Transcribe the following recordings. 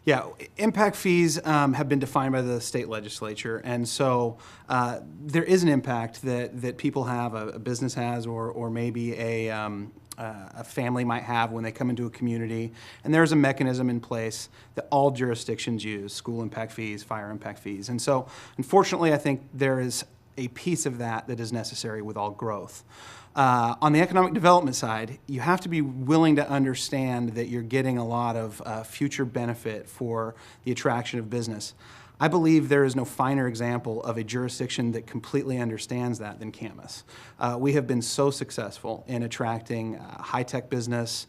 Yeah, impact fees have been defined by the state legislature, and so there is an impact that people have, a business has, or maybe a family might have when they come into a community, and there's a mechanism in place that all jurisdictions use: school impact fees, fire impact fees. And so, unfortunately, I think there is a piece of that is necessary with all growth. On the economic development side, you have to be willing to understand that you're getting a lot of future benefit for the attraction of business. I believe there is no finer example of a jurisdiction that completely understands that than Camas. We have been so successful in attracting high-tech business,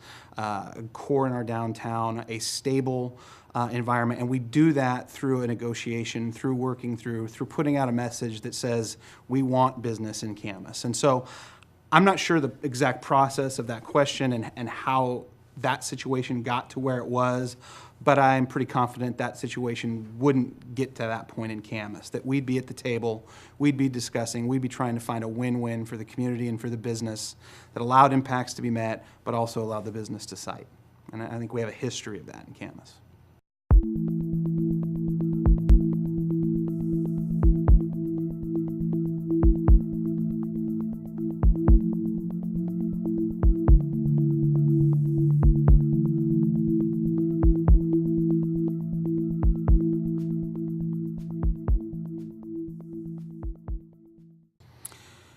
core in our downtown, a stable environment, and we do that through a negotiation, through working through putting out a message that says we want business in Camas. And so I'm not sure the exact process of that question and how that situation got to where it was, but I'm pretty confident that situation wouldn't get to that point in Camas, that we'd be at the table, we'd be discussing, we'd be trying to find a win-win for the community and for the business that allowed impacts to be met, but also allowed the business to site. And I think we have a history of that in Camas.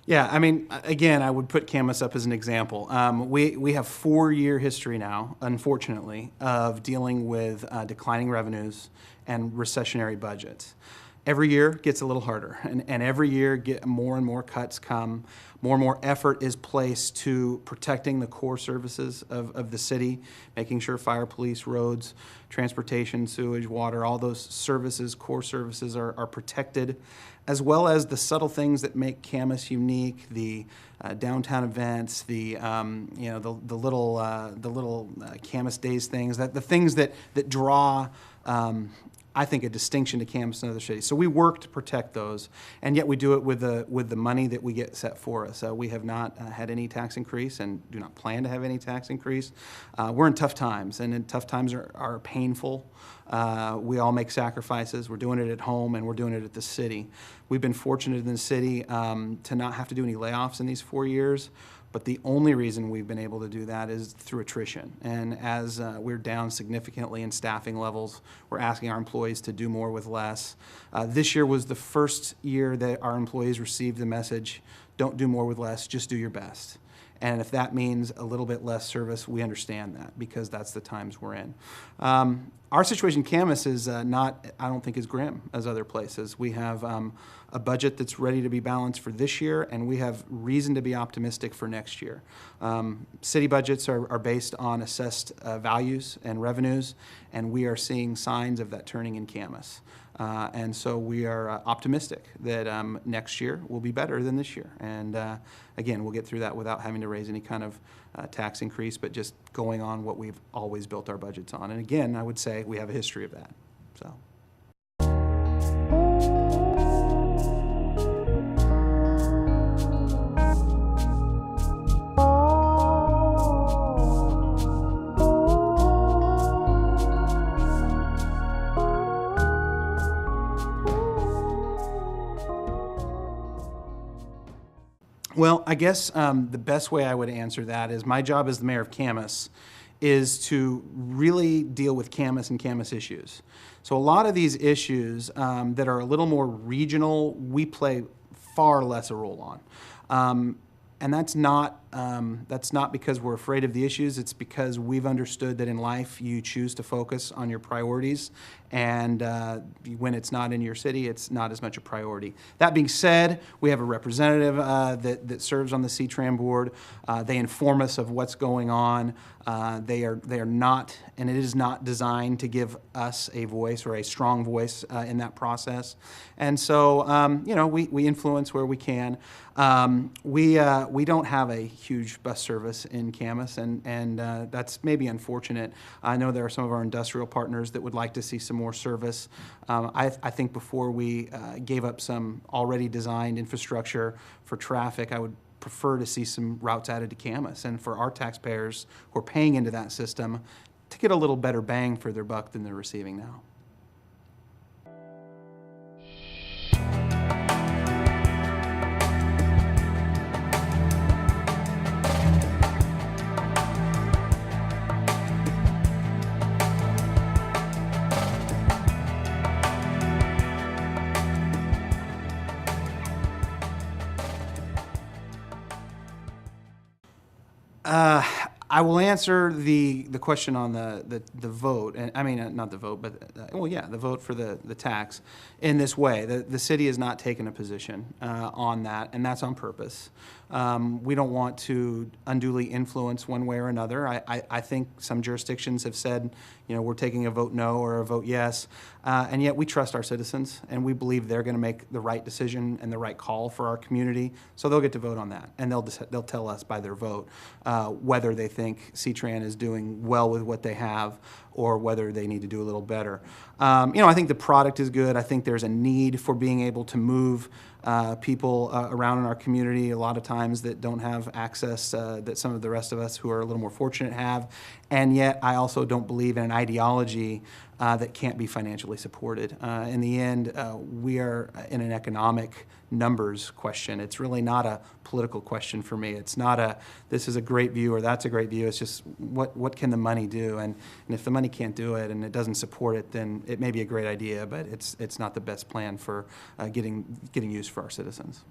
Yeah, I mean, again, I would put Camas up as an example. We have 4-year history now, unfortunately, of dealing with declining revenues and recessionary budgets. Every year gets a little harder, and every year more and more cuts come. More and more effort is placed to protecting the core services of the city, making sure fire, police, roads, transportation, sewage, water, all those services, core services are protected, as well as the subtle things that make Camas unique, the downtown events, the little Camas Days things, the things that draw I think, a distinction to Camas and other cities. So we work to protect those, and yet we do it with the money that we get set for us. We have not had any tax increase and do not plan to have any tax increase. We're in tough times, and tough times are painful. We all make sacrifices. We're doing it at home, and we're doing it at the city. We've been fortunate in the city to not have to do any layoffs in these 4 years. But the only reason we've been able to do that is through attrition. And as we're down significantly in staffing levels, we're asking our employees to do more with less. This year was the first year that our employees received the message, don't do more with less, just do your best. And if that means a little bit less service, we understand that because that's the times we're in. Our situation in Camas is not, I don't think, as grim as other places. We have a budget that's ready to be balanced for this year, and we have reason to be optimistic for next year. City budgets are based on assessed values and revenues, and we are seeing signs of that turning in Camas. And so we are optimistic that next year will be better than this year. And again, we'll get through that without having to raise any kind of tax increase, but just going on what we've always built our budgets on. And again, I would say we have a history of that. So. Well, I guess the best way I would answer that is my job as the mayor of Camas is to really deal with Camas and Camas issues. So a lot of these issues that are a little more regional, we play far less a role on. And that's not because we're afraid of the issues. It's because we've understood that in life you choose to focus on your priorities, and when it's not in your city, it's not as much a priority. That being said, we have a representative that serves on the C-Tran board. They inform us of what's going on. They are not, and it is not designed to give us a voice or a strong voice in that process. And so, we influence where we can. We don't have a huge bus service in Camas, and that's maybe unfortunate. I know there are some of our industrial partners that would like to see some more service. I think before we gave up some already designed infrastructure for traffic, I would prefer to see some routes added to Camas, and for our taxpayers who are paying into that system to get a little better bang for their buck than they're receiving now. I will answer the question on the vote, and I mean, not the vote, but, the vote for the tax in this way. The city has not taken a position on that, and that's on purpose. We don't want to unduly influence one way or another. I think some jurisdictions have said, we're taking a vote no or a vote yes, and yet we trust our citizens, and we believe they're going to make the right decision and the right call for our community, so they'll get to vote on that, and they'll tell us by their vote whether they think C-Tran is doing well with what they have or whether they need to do a little better. I think the product is good. I think there's a need for being able to move people around in our community a lot of times that don't have access that some of the rest of us who are a little more fortunate have. And yet I also don't believe in an ideology that can't be financially supported. In the end, we are in an economic numbers question. It's really not a political question for me. It's not this is a great view or that's a great view. It's just what can the money do? And if the money can't do it and it doesn't support it, then it may be a great idea, but it's not the best plan for getting use for our citizens.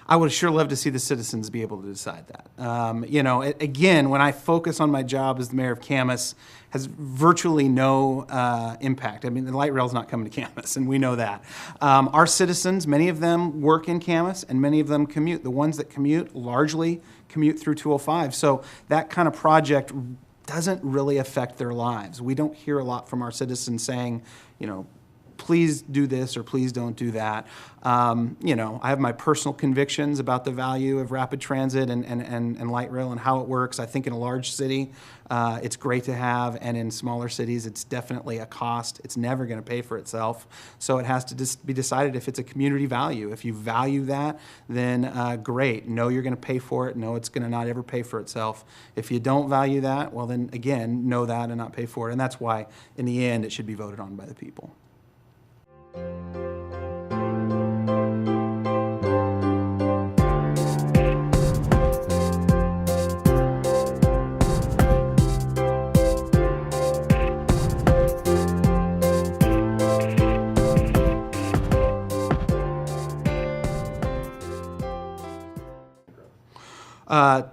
I would sure love to see the citizens be able to decide that. Again, when I focus on my job as the mayor of Camas, has virtually no impact. I mean, the light rail's not coming to Camas, and we know that. Our citizens, many of them work in Camas, and many of them commute. The ones that commute largely commute through 205. So that kind of project doesn't really affect their lives. We don't hear a lot from our citizens saying, please do this or please don't do that. I have my personal convictions about the value of rapid transit and light rail and how it works. I think in a large city, it's great to have, and in smaller cities, it's definitely a cost. It's never going to pay for itself. So it has to just be decided if it's a community value. If you value that, then great. Know you're going to pay for it. Know it's going to not ever pay for itself. If you don't value that, well then again, know that and not pay for it. And that's why in the end, it should be voted on by the people.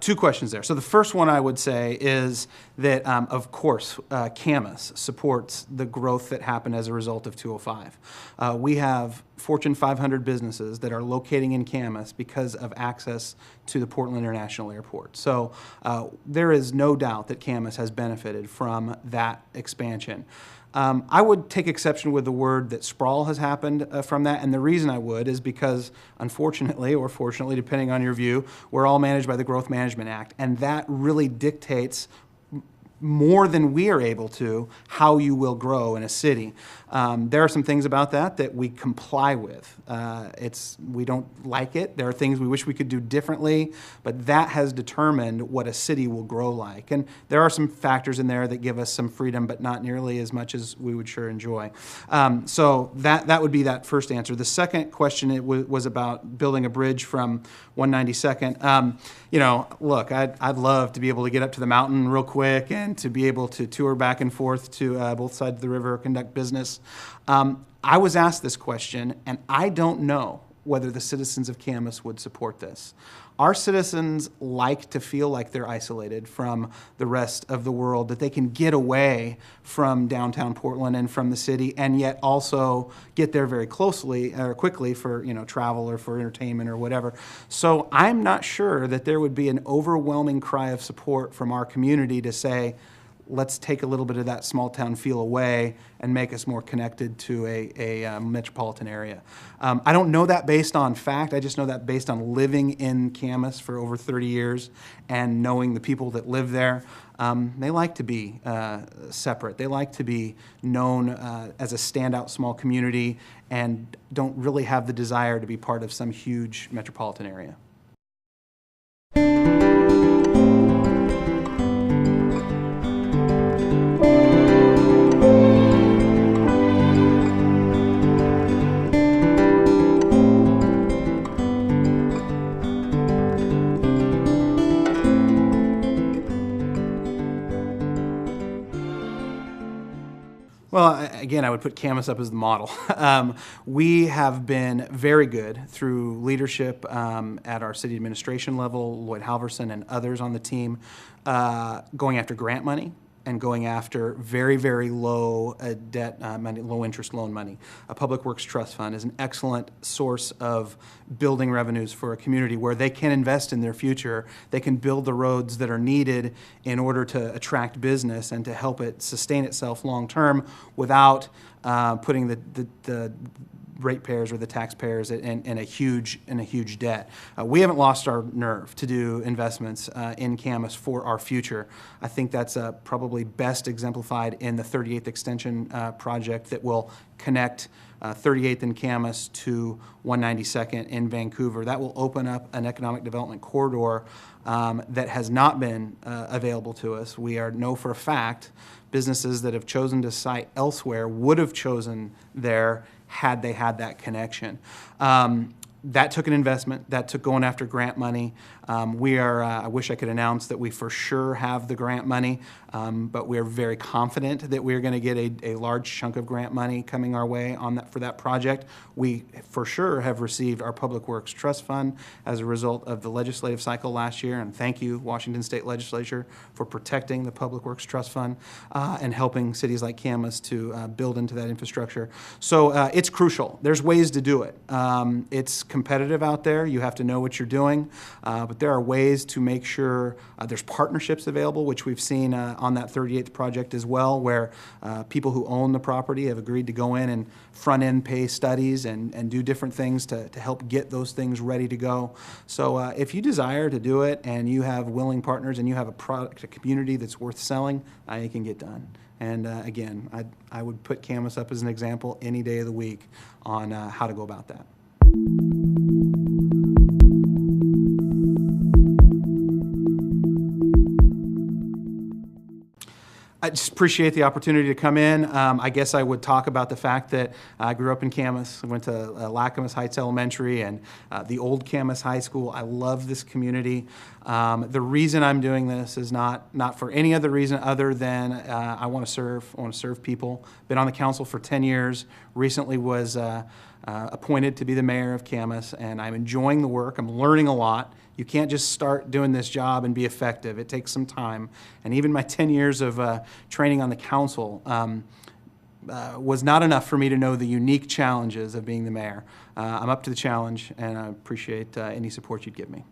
Two questions there. So the first one I would say is that, of course, Camas supports the growth that happened as a result of 205. We have Fortune 500 businesses that are locating in Camas because of access to the Portland International Airport. So there is no doubt that Camas has benefited from that expansion. I would take exception with the word that sprawl has happened from that, and the reason I would is because, unfortunately, or fortunately, depending on your view, we're all managed by the Growth Management Act, and that really dictates more than we are able to how you will grow in a city. There are some things about that we comply with. We don't like it. There are things we wish we could do differently, but that has determined what a city will grow like. And there are some factors in there that give us some freedom, but not nearly as much as we would sure enjoy. So that would be that first answer. The second question was about building a bridge from 192nd. Look, I'd love to be able to get up to the mountain real quick and to be able to tour back and forth to both sides of the river, conduct business. I was asked this question, and I don't know whether the citizens of Camas would support this. Our citizens like to feel like they're isolated from the rest of the world, that they can get away from downtown Portland and from the city, and yet also get there very quickly for travel or for entertainment or whatever. So I'm not sure that there would be an overwhelming cry of support from our community to say, let's take a little bit of that small town feel away and make us more connected to a metropolitan area. I don't know that based on fact. I just know that based on living in Camas for over 30 years and knowing the people that live there. They like to be separate. They like to be known as a standout small community and don't really have the desire to be part of some huge metropolitan area. Well, again, I would put Camas up as the model. We have been very good through leadership at our city administration level, Lloyd Halverson and others on the team, going after grant money and going after very, very low debt money, low interest loan money. A Public Works Trust Fund is an excellent source of building revenues for a community where they can invest in their future. They can build the roads that are needed in order to attract business and to help it sustain itself long term without putting the ratepayers or the taxpayers in a huge debt. We haven't lost our nerve to do investments in Camas for our future. I think that's probably best exemplified in the 38th Extension project that will connect 38th in Camas to 192nd in Vancouver. That will open up an economic development corridor that has not been available to us. We know for a fact businesses that have chosen to site elsewhere would have chosen there had they had that connection. That took an investment. That took going after grant money. I wish I could announce that we for sure have the grant money, but we're very confident that we're going to get a large chunk of grant money coming our way for that project. We for sure have received our Public Works Trust Fund as a result of the legislative cycle last year, and thank you, Washington State Legislature, for protecting the Public Works Trust Fund and helping cities like Camas to build into that infrastructure. So it's crucial. There's ways to do it. It's competitive out there. You have to know what you're doing, but there are ways to make sure there's partnerships available, which we've seen on that 38th project as well, where people who own the property have agreed to go in and front-end pay studies and do different things to help get those things ready to go. So if you desire to do it and you have willing partners and you have a product, a community that's worth selling, it can get done. And again, I would put Camas up as an example any day of the week on how to go about that. I just appreciate the opportunity to come in. I guess I would talk about the fact that I grew up in Camas. I went to Lacamas Heights Elementary and the old Camas High School. I love this community. The reason I'm doing this is not for any other reason other than I want to serve. I want to serve people. Been on the council for 10 years. Recently was appointed to be the mayor of Camas, and I'm enjoying the work. I'm learning a lot. You can't just start doing this job and be effective. It takes some time. And even my 10 years of training on the council was not enough for me to know the unique challenges of being the mayor. I'm up to the challenge, and I appreciate any support you'd give me.